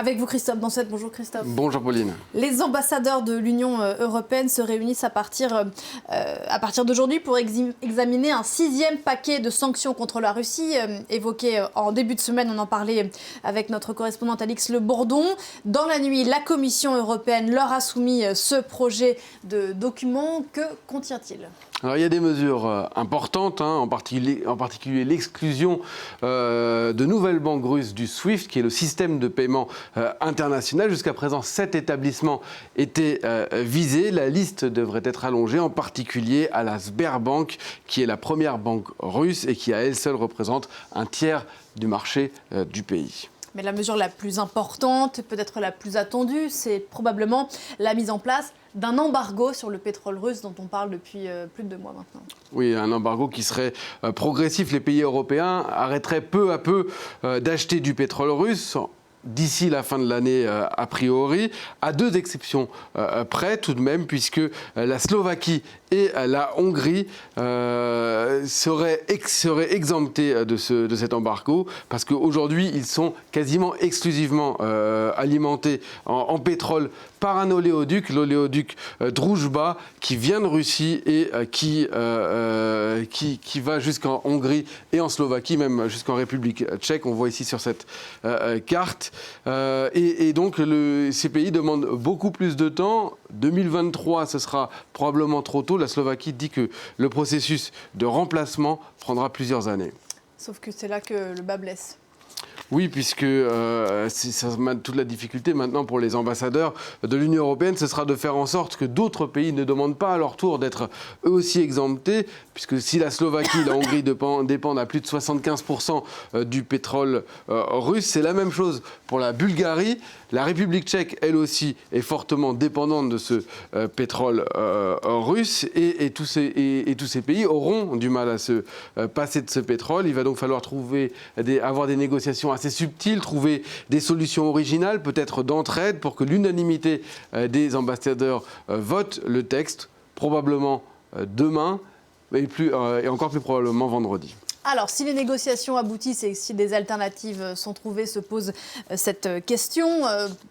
Avec vous Christophe Dansette. Bonjour Christophe. Bonjour Pauline. Les ambassadeurs de l'Union européenne se réunissent à partir d'aujourd'hui pour examiner un 6e paquet de sanctions contre la Russie, évoqué en début de semaine. On en parlait avec notre correspondante Alix Le Bourdon. Dans la nuit, la Commission européenne leur a soumis ce projet de document. Que contient-il ? Alors, il y a des mesures importantes, en particulier l'exclusion de nouvelles banques russes du SWIFT, qui est le système de paiement international. Jusqu'à présent, 7 établissements étaient visés. La liste devrait être allongée, en particulier à la Sberbank, qui est la première banque russe et qui, à elle seule, représente un tiers du marché du pays. Mais la mesure la plus importante, peut-être la plus attendue, c'est probablement la mise en place d'un embargo sur le pétrole russe dont on parle depuis plus de 2 mois maintenant. Oui, un embargo qui serait progressif. Les pays européens arrêteraient peu à peu d'acheter du pétrole russe d'ici la fin de l'année, a priori, à 2 exceptions près tout de même, puisque la Slovaquie et la Hongrie seraient exemptés de cet embargo, parce qu'aujourd'hui, ils sont quasiment exclusivement alimentés en pétrole par un oléoduc, l'oléoduc Druzhba, qui vient de Russie et qui va jusqu'en Hongrie et en Slovaquie, même jusqu'en République tchèque. On voit ici sur cette carte. Et donc, ces pays demandent beaucoup plus de temps. 2023, ce sera probablement trop tôt. La Slovaquie dit que le processus de remplacement prendra plusieurs années. Sauf que c'est là que le bas blesse. Oui, puisque toute la difficulté maintenant pour les ambassadeurs de l'Union européenne, ce sera de faire en sorte que d'autres pays ne demandent pas à leur tour d'être eux aussi exemptés, puisque si la Slovaquie et la Hongrie dépendent à plus de 75% du pétrole russe, c'est la même chose pour la Bulgarie. La République tchèque, elle aussi, est fortement dépendante de ce pétrole russe et tous ces pays auront du mal à se passer de ce pétrole. Il va donc falloir avoir des négociations assez subtiles, trouver des solutions originales, peut-être d'entraide, pour que l'unanimité des ambassadeurs vote le texte, probablement demain et encore plus probablement vendredi. Alors, si les négociations aboutissent et si des alternatives sont trouvées, se pose cette question.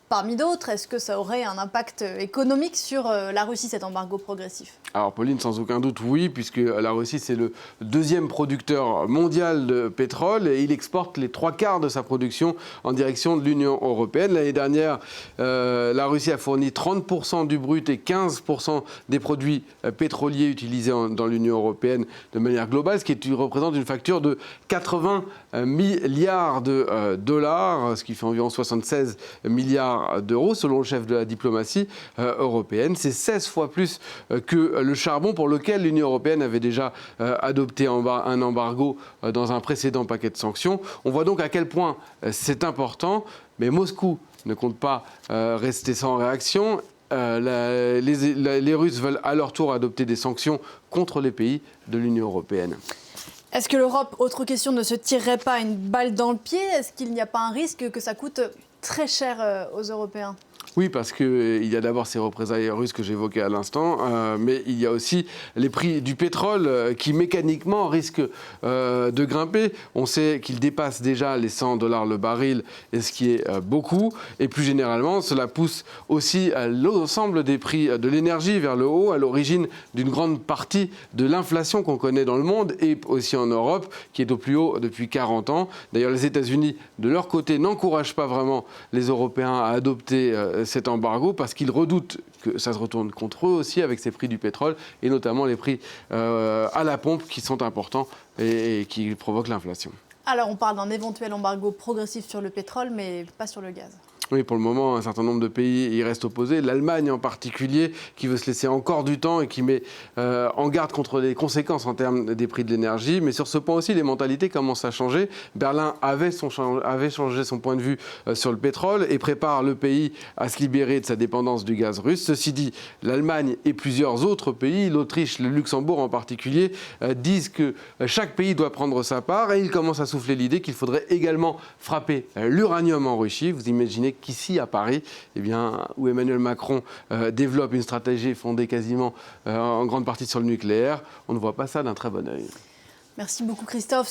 Parmi d'autres, est-ce que ça aurait un impact économique sur la Russie, cet embargo progressif ? Alors, Pauline, sans aucun doute, oui, puisque la Russie, c'est le 2e producteur mondial de pétrole et il exporte les 3/4 de sa production en direction de l'Union européenne. L'année dernière, la Russie a fourni 30% du brut et 15% des produits pétroliers utilisés dans l'Union européenne de manière globale, ce qui représente une facture de 80 milliards de dollars, ce qui fait environ 76 milliards d'euros, selon le chef de la diplomatie européenne. C'est 16 fois plus que le charbon, pour lequel l'Union européenne avait déjà adopté un embargo dans un précédent paquet de sanctions. On voit donc à quel point c'est important, mais Moscou ne compte pas rester sans réaction. Les Russes veulent à leur tour adopter des sanctions contre les pays de l'Union européenne. Est-ce que l'Europe, autre question, ne se tirerait pas une balle dans le pied ? Est-ce qu'il n'y a pas un risque que ça coûte très cher aux Européens ? Oui, parce qu'il y a d'abord ces représailles russes que j'évoquais à l'instant, mais il y a aussi les prix du pétrole qui mécaniquement risquent de grimper. On sait qu'ils dépassent déjà les $100 le baril, et ce qui est beaucoup. Et plus généralement, cela pousse aussi l'ensemble des prix de l'énergie vers le haut, à l'origine d'une grande partie de l'inflation qu'on connaît dans le monde et aussi en Europe, qui est au plus haut depuis 40 ans. D'ailleurs, les États-Unis, de leur côté, n'encouragent pas vraiment les Européens à adopter cet embargo parce qu'ils redoutent que ça se retourne contre eux aussi avec ces prix du pétrole et notamment les prix à la pompe qui sont importants et qui provoquent l'inflation. Alors on parle d'un éventuel embargo progressif sur le pétrole mais pas sur le gaz. Oui, pour le moment, un certain nombre de pays y restent opposés. L'Allemagne en particulier, qui veut se laisser encore du temps et qui met en garde contre les conséquences en termes des prix de l'énergie. Mais sur ce point aussi, les mentalités commencent à changer. Berlin avait changé son point de vue sur le pétrole et prépare le pays à se libérer de sa dépendance du gaz russe. Ceci dit, l'Allemagne et plusieurs autres pays, l'Autriche, le Luxembourg en particulier, disent que chaque pays doit prendre sa part et ils commencent à souffler l'idée qu'il faudrait également frapper l'uranium en Russie. Vous imaginez qu'ici, à Paris, où Emmanuel Macron développe une stratégie fondée quasiment en grande partie sur le nucléaire, on ne voit pas ça d'un très bon œil. Merci beaucoup Christophe.